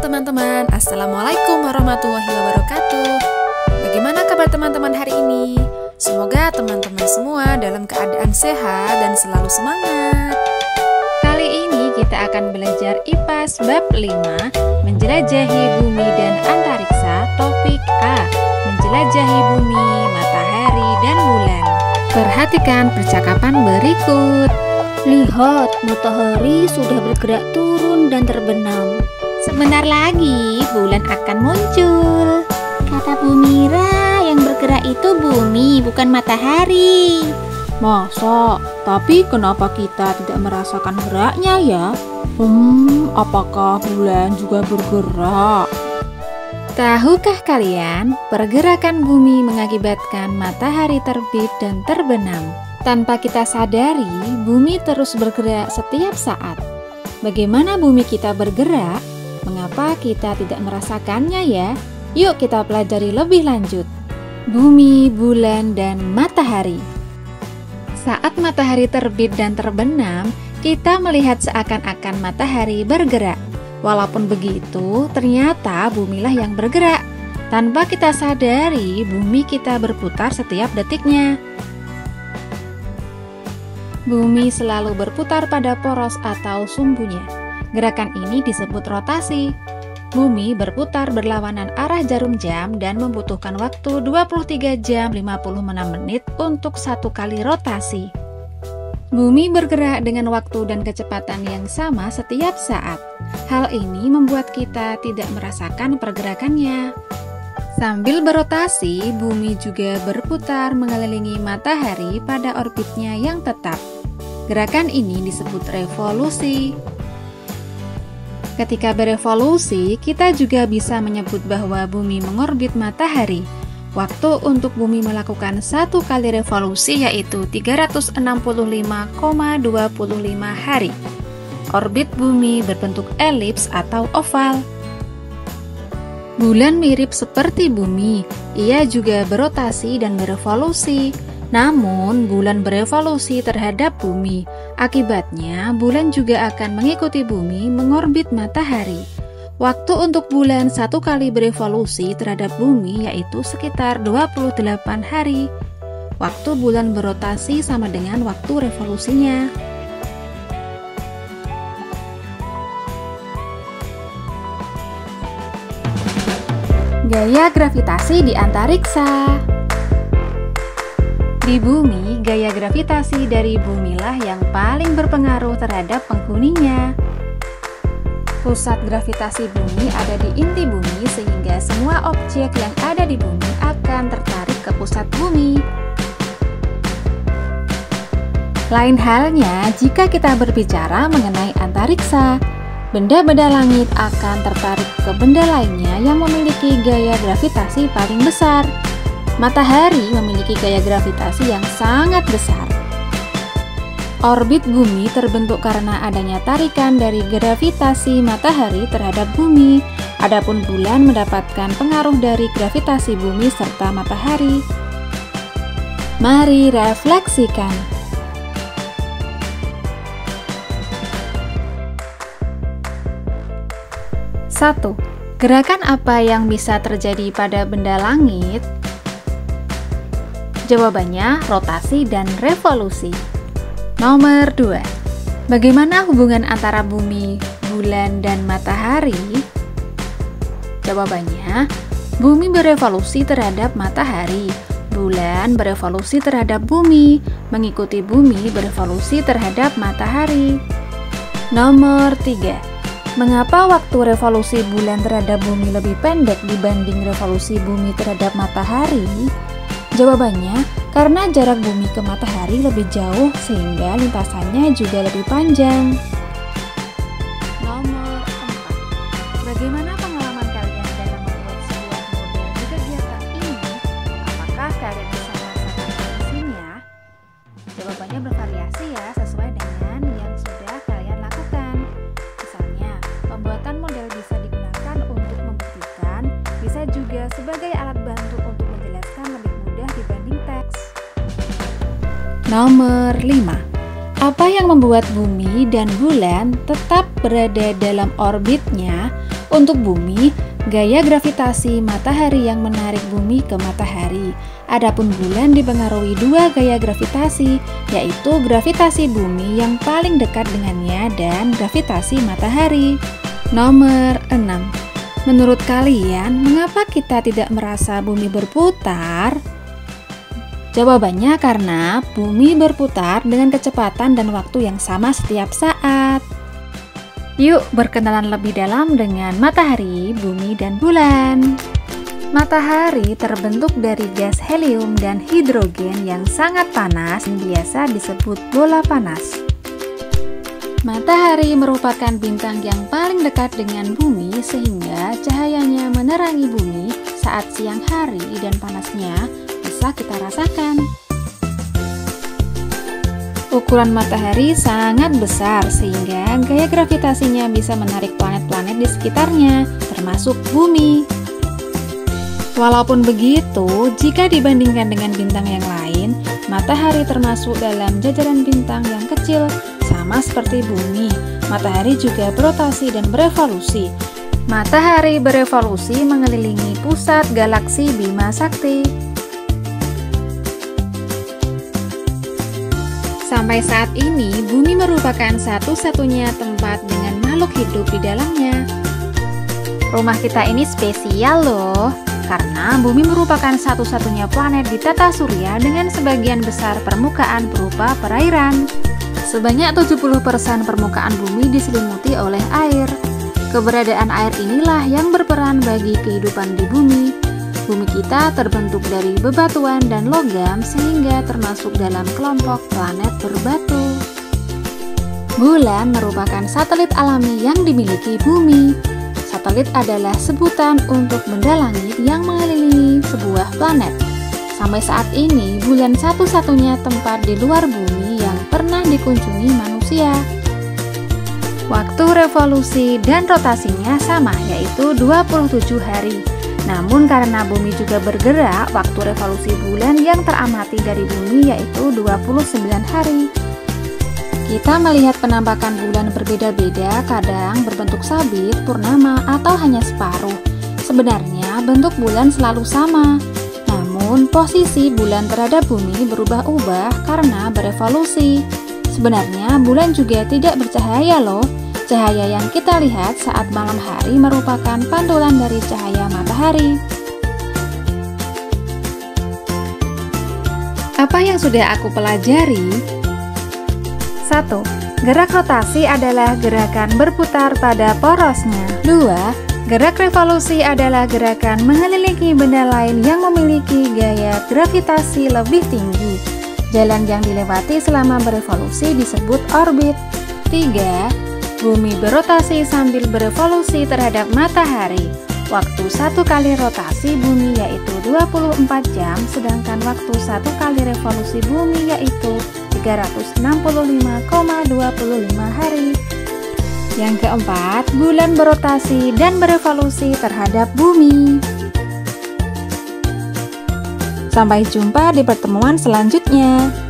teman-teman, Assalamualaikum warahmatullahi wabarakatuh. Bagaimana kabar teman-teman hari ini? Semoga teman-teman semua dalam keadaan sehat dan selalu semangat. Kali ini kita akan belajar IPAS bab 5, menjelajahi bumi dan antariksa. Topik A, menjelajahi bumi, matahari, dan bulan. Perhatikan percakapan berikut. Lihat, matahari sudah bergerak turun dan terbenam. Sebentar lagi bulan akan muncul. Kata Bu Mira, yang bergerak itu bumi, bukan matahari. Masa? Tapi kenapa kita tidak merasakan geraknya ya? Apakah bulan juga bergerak? Tahukah kalian, pergerakan bumi mengakibatkan matahari terbit dan terbenam. Tanpa kita sadari, bumi terus bergerak setiap saat. Bagaimana bumi kita bergerak? Mengapa kita tidak merasakannya ya? Yuk kita pelajari lebih lanjut. Bumi, bulan, dan matahari. Saat matahari terbit dan terbenam, kita melihat seakan-akan matahari bergerak. Walaupun begitu, ternyata bumilah yang bergerak. Tanpa kita sadari, bumi kita berputar setiap detiknya. Bumi selalu berputar pada poros atau sumbunya. Gerakan ini disebut rotasi. Bumi berputar berlawanan arah jarum jam dan membutuhkan waktu 23 jam 56 menit untuk satu kali rotasi. Bumi bergerak dengan waktu dan kecepatan yang sama setiap saat. Hal ini membuat kita tidak merasakan pergerakannya. Sambil berotasi, bumi juga berputar mengelilingi matahari pada orbitnya yang tetap. Gerakan ini disebut revolusi. Ketika berevolusi, kita juga bisa menyebut bahwa bumi mengorbit matahari. Waktu untuk bumi melakukan satu kali revolusi yaitu 365,25 hari. Orbit bumi berbentuk elips atau oval. Bulan mirip seperti bumi, ia juga berotasi dan berevolusi. Namun, bulan berevolusi terhadap bumi. Akibatnya, bulan juga akan mengikuti bumi mengorbit matahari. Waktu untuk bulan satu kali berevolusi terhadap bumi yaitu sekitar 28 hari. Waktu bulan berotasi sama dengan waktu revolusinya. Gaya gravitasi di antariksa. Di bumi, gaya gravitasi dari bumilah yang paling berpengaruh terhadap penghuninya. Pusat gravitasi bumi ada di inti bumi sehingga semua objek yang ada di bumi akan tertarik ke pusat bumi. Lain halnya jika kita berbicara mengenai antariksa. Benda-benda langit akan tertarik ke benda lainnya yang memiliki gaya gravitasi paling besar. Matahari memiliki gaya gravitasi yang sangat besar. Orbit bumi terbentuk karena adanya tarikan dari gravitasi matahari terhadap bumi. Adapun bulan mendapatkan pengaruh dari gravitasi bumi serta matahari. Mari refleksikan. Satu, gerakan apa yang bisa terjadi pada benda langit? Jawabannya rotasi dan revolusi. Nomor 2. Bagaimana hubungan antara bumi, bulan, dan matahari? Jawabannya, bumi berevolusi terhadap matahari, bulan berevolusi terhadap bumi, mengikuti bumi berevolusi terhadap matahari. Nomor 3. Mengapa waktu revolusi bulan terhadap bumi lebih pendek dibanding revolusi bumi terhadap matahari? Jawabannya, karena jarak bumi ke matahari lebih jauh sehingga lintasannya juga lebih panjang. Nomor 4. Bagaimana pengalaman kalian dalam membuat sebuah model di kegiatan ini? Apakah kalian bisa merasakan fungsinya? Jawabannya bervariasi ya, sesuai dengan yang sudah kalian lakukan. Misalnya, pembuatan model bisa digunakan untuk membuktikan, bisa juga sebagai alat bantu untuk menjelaskan lebih mudah dibanding teks. Nomor 5. Apa yang membuat bumi dan bulan tetap berada dalam orbitnya Untuk bumi, gaya gravitasi matahari yang menarik bumi ke matahari. Adapun bulan dipengaruhi dua gaya gravitasi, yaitu gravitasi bumi yang paling dekat dengannya dan gravitasi matahari. Nomor 6. Menurut kalian, mengapa kita tidak merasa bumi berputar? Jawabannya karena bumi berputar dengan kecepatan dan waktu yang sama setiap saat. Yuk berkenalan lebih dalam dengan matahari, bumi, dan bulan. Matahari terbentuk dari gas helium dan hidrogen yang sangat panas dan biasa disebut bola panas. Matahari merupakan bintang yang paling dekat dengan bumi sehingga cahayanya menerangi bumi saat siang hari dan panasnya bisa kita rasakan. Ukuran matahari sangat besar sehingga gaya gravitasinya bisa menarik planet-planet di sekitarnya, termasuk bumi. Walaupun begitu, jika dibandingkan dengan bintang yang lain, matahari termasuk dalam jajaran bintang yang kecil, sama seperti bumi. Matahari juga berotasi dan berevolusi. Matahari berevolusi mengelilingi pusat galaksi Bima Sakti. Sampai saat ini, bumi merupakan satu-satunya tempat dengan makhluk hidup di dalamnya. Rumah kita ini spesial loh, karena bumi merupakan satu-satunya planet di tata surya dengan sebagian besar permukaan berupa perairan. Sebanyak 70% permukaan bumi diselimuti oleh air. Keberadaan air inilah yang berperan bagi kehidupan di bumi. Bumi kita terbentuk dari bebatuan dan logam sehingga termasuk dalam kelompok planet berbatu. Bulan merupakan satelit alami yang dimiliki bumi. Satelit adalah sebutan untuk benda langit yang mengelilingi sebuah planet. Sampai saat ini, bulan satu-satunya tempat di luar bumi yang pernah dikunjungi manusia. Waktu revolusi dan rotasinya sama, yaitu 27 hari. Namun karena bumi juga bergerak, waktu revolusi bulan yang teramati dari bumi yaitu 29 hari. Kita melihat penampakan bulan berbeda-beda, kadang berbentuk sabit, purnama, atau hanya separuh. Sebenarnya bentuk bulan selalu sama. Namun posisi bulan terhadap bumi berubah-ubah karena berevolusi. Sebenarnya bulan juga tidak bercahaya loh. Cahaya yang kita lihat saat malam hari merupakan pantulan dari cahaya matahari. Apa yang sudah aku pelajari? 1. Gerak rotasi adalah gerakan berputar pada porosnya. 2. Gerak revolusi adalah gerakan mengelilingi benda lain yang memiliki gaya gravitasi lebih tinggi. Jalan yang dilewati selama berevolusi disebut orbit. 3. Bumi berotasi sambil berevolusi terhadap matahari. Waktu satu kali rotasi bumi yaitu 24 jam, sedangkan waktu satu kali revolusi bumi yaitu 365,25 hari. Yang keempat, bulan berotasi dan berevolusi terhadap bumi. Sampai jumpa di pertemuan selanjutnya.